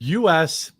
USAID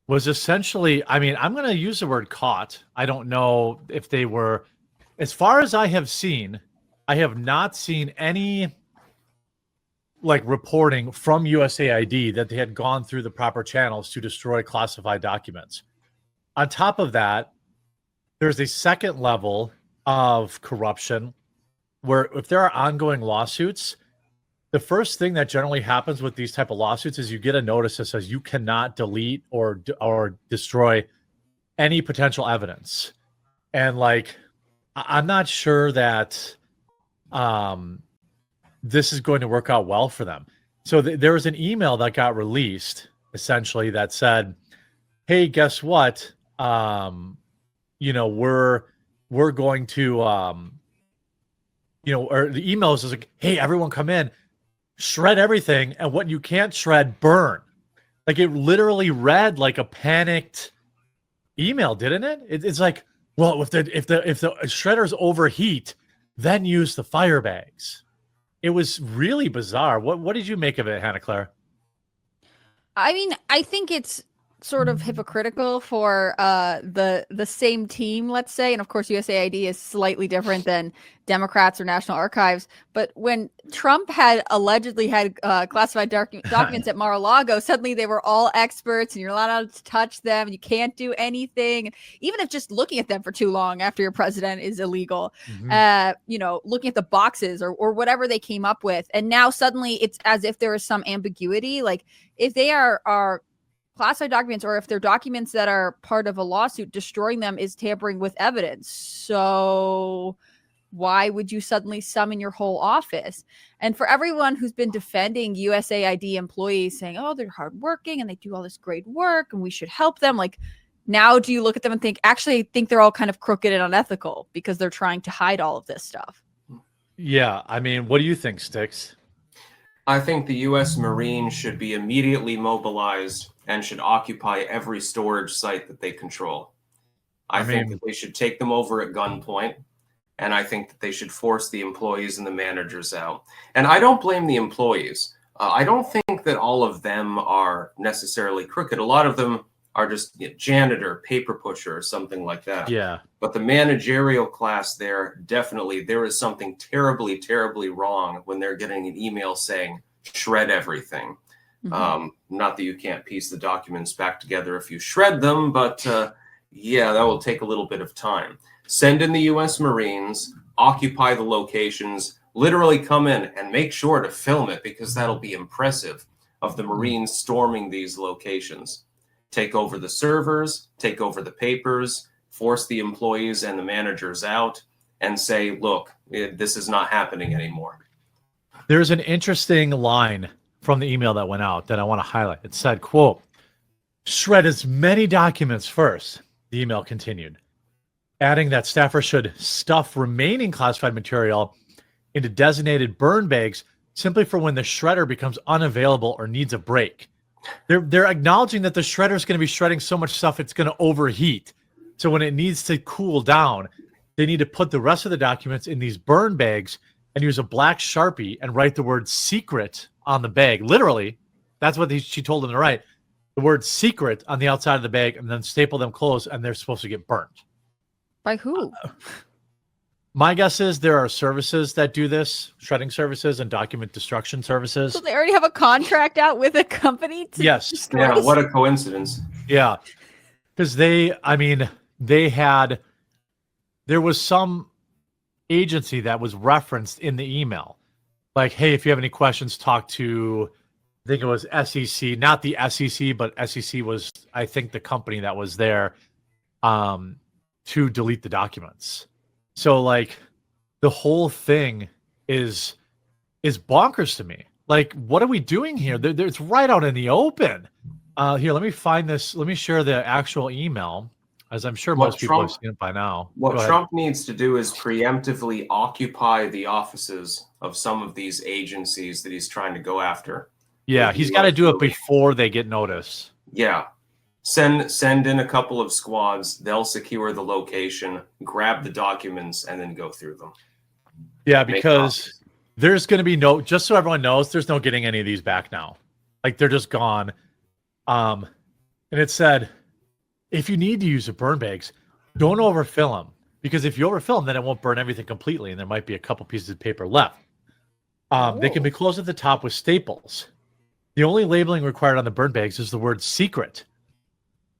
was essentially, I mean, I'm going to use the word caught. I don't know if they were, as far as I have seen, I have not seen any like reporting from USAID that they had gone through the proper channels to destroy classified documents. On top of that, there's a second level of corruption where if there are ongoing lawsuits, the first thing that generally happens with these type of lawsuits is you get a notice that says you cannot delete or destroy any potential evidence. And like, I'm not sure that this is going to work out well for them. So there was an email that got released essentially that said, hey, guess what? You know, we're going to, you know, or the emails is like, hey, everyone come in, shred everything, and what you can't shred, burn. Like it literally read like a panicked email, didn't it? It's like, well, if the shredders overheat, then use the fire bags. It was really bizarre. What did you make of it, Hannah Claire? I mean, I think it's sort of hypocritical for the same team, let's say, and of course USAID is slightly different than Democrats or National Archives, but when Trump had allegedly had classified documents at Mar-a-Lago, suddenly they were all experts and you're not allowed to touch them and you can't do anything, even if just looking at them for too long after you're president is illegal. You know, looking at the boxes or whatever they came up with, and now suddenly it's as if there is some ambiguity, like if they are classified documents, or if they're documents that are part of a lawsuit, destroying them is tampering with evidence. So why would you suddenly summon your whole office? And for everyone who's been defending USAID employees saying, oh, they're hardworking and they do all this great work and we should help them, like, now do you look at them and think, actually, I think they're all kind of crooked and unethical because they're trying to hide all of this stuff? Yeah, I mean, what do you think, Styx? I think the U.S. Marines should be immediately mobilized and should occupy every storage site that they control. I think that they should take them over at gunpoint, and I think that they should force the employees and the managers out. And I don't blame the employees. I don't think that all of them are necessarily crooked. A lot of them are just janitor, paper pusher, or something like that. Yeah. But the managerial class there, definitely, there is something terribly, terribly wrong when they're getting an email saying, shred everything. Not that you can't piece the documents back together if you shred them, but yeah, that will take a little bit of time. Send in the U.S. Marines, occupy the locations, literally come in and make sure to film it, because that'll be impressive, of the Marines storming these locations. Take over the servers, take over the papers, force the employees and the managers out, and say, look, this is not happening anymore. There's an interesting line from the email that went out that I want to highlight. It said, quote, shred as many documents first, the email continued, adding that staffers should stuff remaining classified material into designated burn bags simply for when the shredder becomes unavailable or needs a break. They're acknowledging that the shredder is going to be shredding so much stuff it's going to overheat. So when it needs to cool down, they need to put the rest of the documents in these burn bags and use a black Sharpie and write the word secret on the bag. Literally, that's what she told them to write. The word secret on the outside of the bag, and then staple them closed, and they're supposed to get burnt. By who? My guess is there are services that do this, shredding services and document destruction services. So they already have a contract out with a company to destroy. Yeah, what a coincidence. Yeah. Because there was some agency that was referenced in the email. Like, hey, if you have any questions, talk to, I think it was SEC, not the SEC, but SEC was, I think, the company that was there to delete the documents. So, like, the whole thing is bonkers to me. Like, what are we doing here? It's right out in the open. Here, let me find this. Let me share the actual email, as I'm sure most people have seen it by now. What Trump needs to do is preemptively occupy the offices of some of these agencies that he's trying to go after. Yeah, he's got to do it before they get notice. Yeah. Send in a couple of squads. They'll secure the location, grab the documents, and then go through them. Yeah, because there's going to be just so everyone knows, there's no getting any of these back now. Like they're just gone. And it said, if you need to use the burn bags, don't overfill them, because if you overfill them, then it won't burn everything completely, and there might be a couple pieces of paper left. They can be closed at the top with staples. The only labeling required on the burn bags is the word secret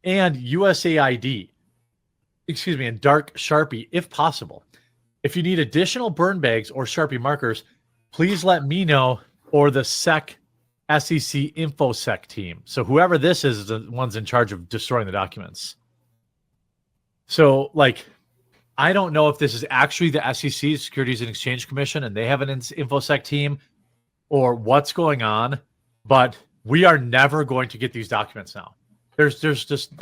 and USAID, and dark Sharpie if possible. If you need additional burn bags or Sharpie markers, please let me know or the SEC InfoSec team. So whoever this is the ones in charge of destroying the documents. So like, I don't know if this is actually the SEC, Securities and Exchange Commission, and they have an InfoSec team, or what's going on, but we are never going to get these documents now. There's just,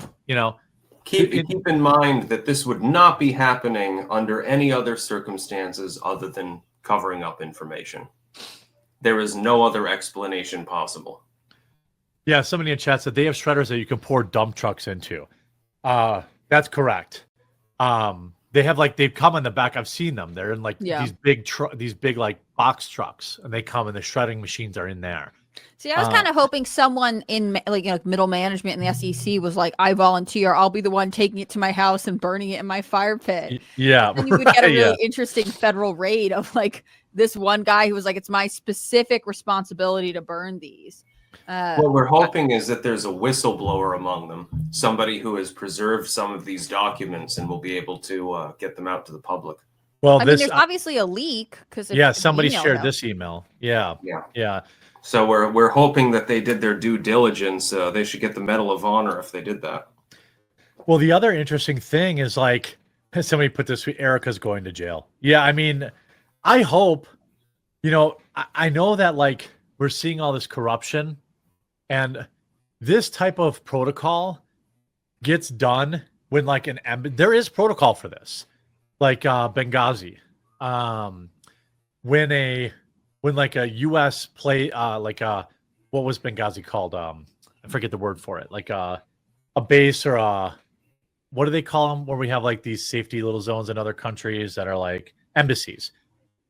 Keep in mind that this would not be happening under any other circumstances other than covering up information. There is no other explanation possible. Yeah, somebody in chat said they have shredders that you can pour dump trucks into. That's correct. They've come in the back. I've seen them. They're in these big like box trucks, and they come and the shredding machines are in there. See, I was kind of hoping someone in middle management in the SEC was like, I volunteer. I'll be the one taking it to my house and burning it in my fire pit. Yeah. And you would get a really interesting federal raid of like this one guy who was like, it's my specific responsibility to burn these. What we're hoping is that there's a whistleblower among them, somebody who has preserved some of these documents and will be able to get them out to the public. Well, there's obviously a leak because somebody shared this email. Yeah. So we're hoping that they did their due diligence. They should get the Medal of Honor if they did that. Well, the other interesting thing is like somebody put this: Erica's going to jail. Yeah, I mean, I hope. I know that like we're seeing all this corruption, and this type of protocol gets done when like there is protocol for this, like Benghazi, when like a U.S. what was Benghazi called? I forget the word for it. Like a base or what do they call them? Where we have like these safety little zones in other countries that are like embassies.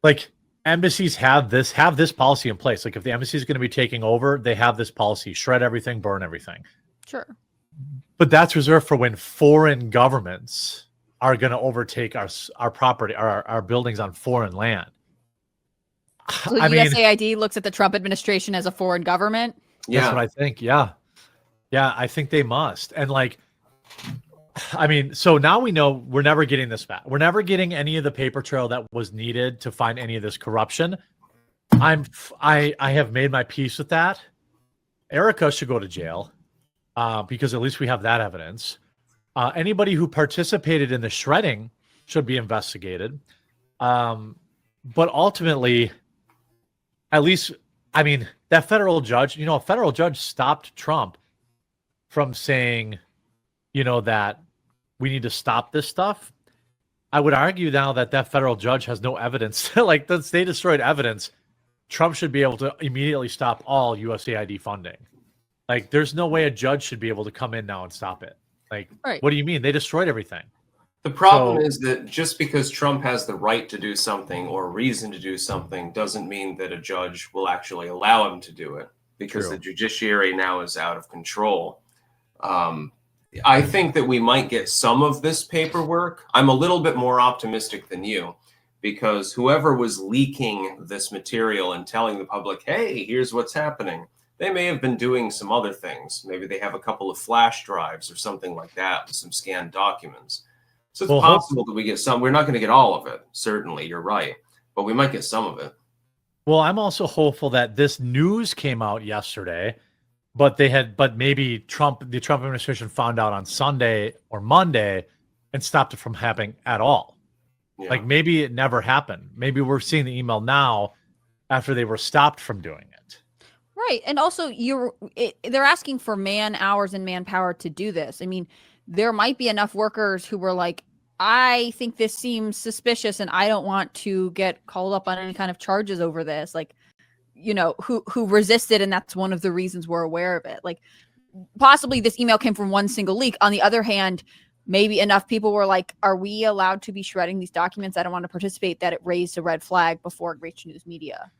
Like embassies have this policy in place. Like if the embassy is going to be taking over, they have this policy: shred everything, burn everything. Sure. But that's reserved for when foreign governments are going to overtake our property, our buildings on foreign land. So USAID looks at the Trump administration as a foreign government? Yeah. That's what I think. Yeah. Yeah, I think they must. And like, so now we know we're never getting this back. We're never getting any of the paper trail that was needed to find any of this corruption. I have made my peace with that. Erica should go to jail because at least we have that evidence. Anybody who participated in the shredding should be investigated. But ultimately, at least, that federal judge, a federal judge stopped Trump from saying, that we need to stop this stuff. I would argue now that federal judge has no evidence. Like, they destroyed evidence. Trump should be able to immediately stop all USAID funding. Like, there's no way a judge should be able to come in now and stop it. Like, right. What do you mean? They destroyed everything. The problem is that just because Trump has the right to do something or reason to do something doesn't mean that a judge will actually allow him to do it, because the judiciary now is out of control. I think that we might get some of this paperwork. I'm a little bit more optimistic than you, because whoever was leaking this material and telling the public, hey, here's what's happening, they may have been doing some other things. Maybe they have a couple of flash drives or something like that with some scanned documents. So it's possible that we get some. We're not going to get all of it. Certainly, you're right. But we might get some of it. Well, I'm also hopeful that this news came out yesterday, but maybe the Trump administration found out on Sunday or Monday and stopped it from happening at all. Yeah. Like maybe it never happened. Maybe we're seeing the email now after they were stopped from doing it. Right. And also they're asking for man hours and manpower to do this. There might be enough workers who were like, I think this seems suspicious and I don't want to get called up on any kind of charges over this. Like, who resisted. And that's one of the reasons we're aware of it. Like, possibly this email came from one single leak. On the other hand, maybe enough people were like, are we allowed to be shredding these documents? I don't want to participate, that it raised a red flag before it reached news media.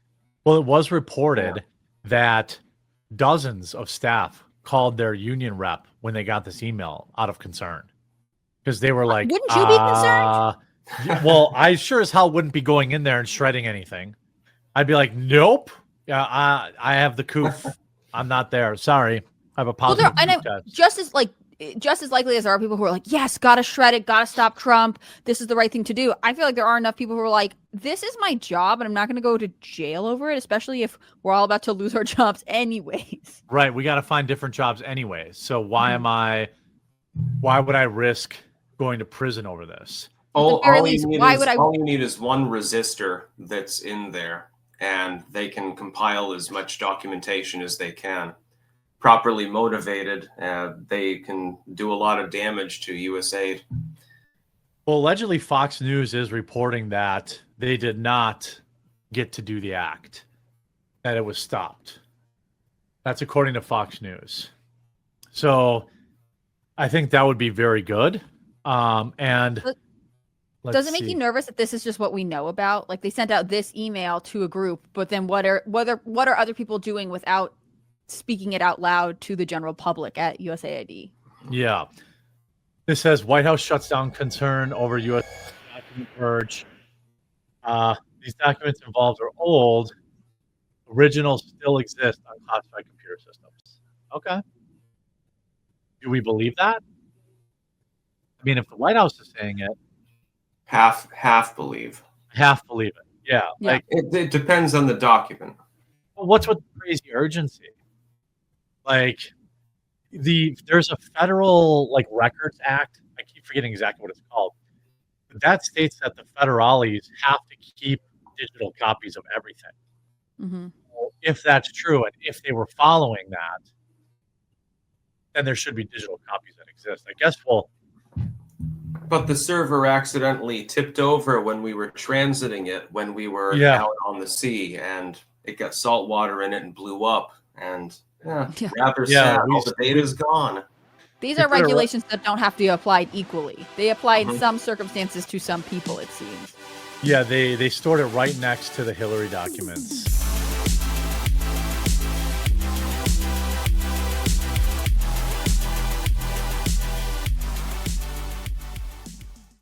Well, it was reported that dozens of staff called their union rep when they got this email out of concern because they were like, wouldn't you be concerned? Well, I sure as hell wouldn't be going in there and shredding anything. I'd be like, nope. Yeah, I have the coof. I'm not there. Sorry. I have a positive test. Just as likely as there are people who are like, yes, gotta shred it, gotta stop Trump. This is the right thing to do. I feel like there are enough people who are like, this is my job and I'm not going to go to jail over it, especially if we're all about to lose our jobs anyways. Right. We got to find different jobs anyways. So why would I risk going to prison over this? All you need is one resistor that's in there, and they can compile as much documentation as they can. Properly motivated, they can do a lot of damage to USAID. Well, allegedly, Fox News is reporting that they did not get to do the act, that it was stopped. That's according to Fox News. So I think that would be very good. And does it make you nervous that this is just what we know about? Like, they sent out this email to a group, but then what are other people doing without speaking it out loud to the general public at USAID? Yeah. This says White House shuts down concern over U.S. document purge. These documents involved are old. Originals still exist on classified computer systems. Okay. Do we believe that? I mean, if the White House is saying it, half believe. Half believe it. Yeah. Like it depends on the document. Well, what's with the crazy urgency? Like there's a federal Records Act. I keep forgetting exactly what it's called. But that states that the federales have to keep digital copies of everything. Mm-hmm. Well, if that's true, and if they were following that, then there should be digital copies that exist. I guess But the server accidentally tipped over when we were transiting it, when we were out on the sea, and it got salt water in it and blew up. And rather sad. All the data's gone. These are regulations that don't have to be applied equally. They apply in some circumstances to some people, it seems. Yeah, they stored it right next to the Hillary documents.